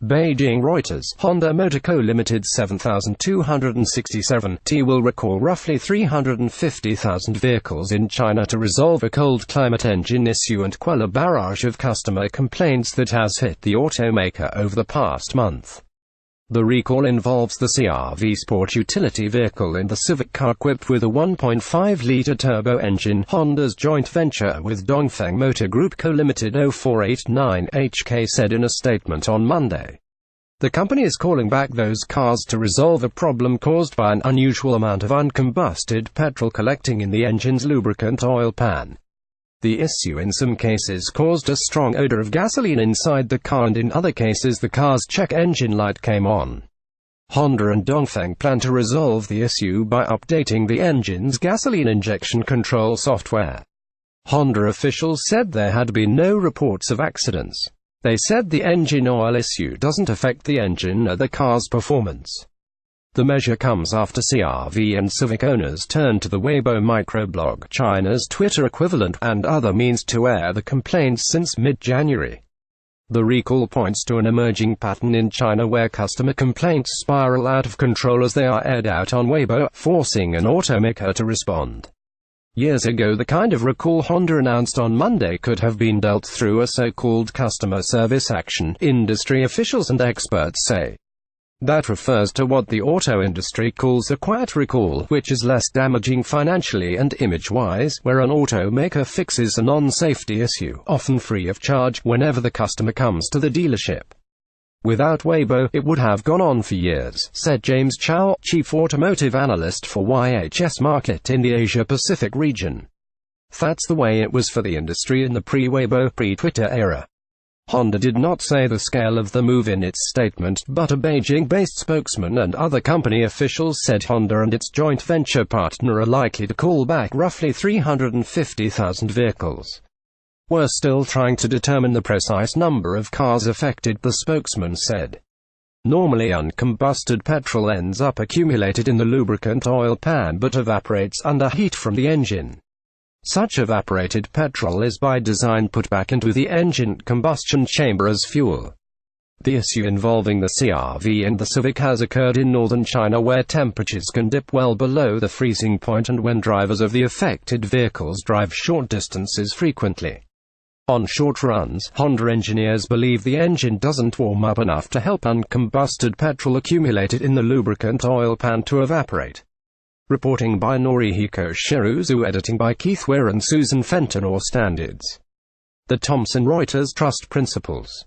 BEIJING Reuters. Honda Motor Co Ltd 7267 T will recall roughly 350,000 vehicles in China to resolve a cold climate engine issue and quell a barrage of customer complaints that has hit the automaker over the past month. The recall involves the CR-V sport utility vehicle and the Civic car equipped with a 1.5-litre turbo engine. Honda's joint venture with Dongfeng Motor Co Ltd 0489HK said in a statement on Monday. The company is calling back those cars to resolve a problem caused by an unusual amount of uncombusted petrol collecting in the engine's lubricant oil pan. The issue in some cases caused a strong odor of gasoline inside the car, and in other cases the car's check engine light came on. Honda and Dongfeng plan to resolve the issue by updating the engine's gasoline injection control software. Honda officials said there had been no reports of accidents. They said the engine oil issue doesn't affect the engine or the car's performance. The measure comes after CR-V and Civic owners turned to the Weibo microblog, China's Twitter equivalent, and other means to air the complaints since mid-January. The recall points to an emerging pattern in China where customer complaints spiral out of control as they are aired out on Weibo, forcing an automaker to respond. Years ago, the kind of recall Honda announced on Monday could have been dealt through a so-called customer service action, industry officials and experts say. That refers to what the auto industry calls a quiet recall, which is less damaging financially and image-wise, where an automaker fixes a non-safety issue, often free of charge, whenever the customer comes to the dealership. Without Weibo, it would have gone on for years, said James Chow, chief automotive analyst for YHS Market in the Asia-Pacific region. That's the way it was for the industry in the pre-Weibo, pre-Twitter era. Honda did not say the scale of the move in its statement, but a Beijing-based spokesman and other company officials said Honda and its joint venture partner are likely to call back roughly 350,000 vehicles. We're still trying to determine the precise number of cars affected, the spokesman said. Normally uncombusted petrol ends up accumulated in the lubricant oil pan but evaporates under heat from the engine. Such evaporated petrol is by design put back into the engine combustion chamber as fuel. The issue involving the CR-V and the Civic has occurred in northern China where temperatures can dip well below the freezing point and when drivers of the affected vehicles drive short distances frequently. On short runs, Honda engineers believe the engine doesn't warm up enough to help uncombusted petrol accumulated in the lubricant oil pan to evaporate. Reporting by Norihiko Shiruzu, editing by Keith Ware and Susan Fenton. Or Standards. The Thomson Reuters Trust Principles.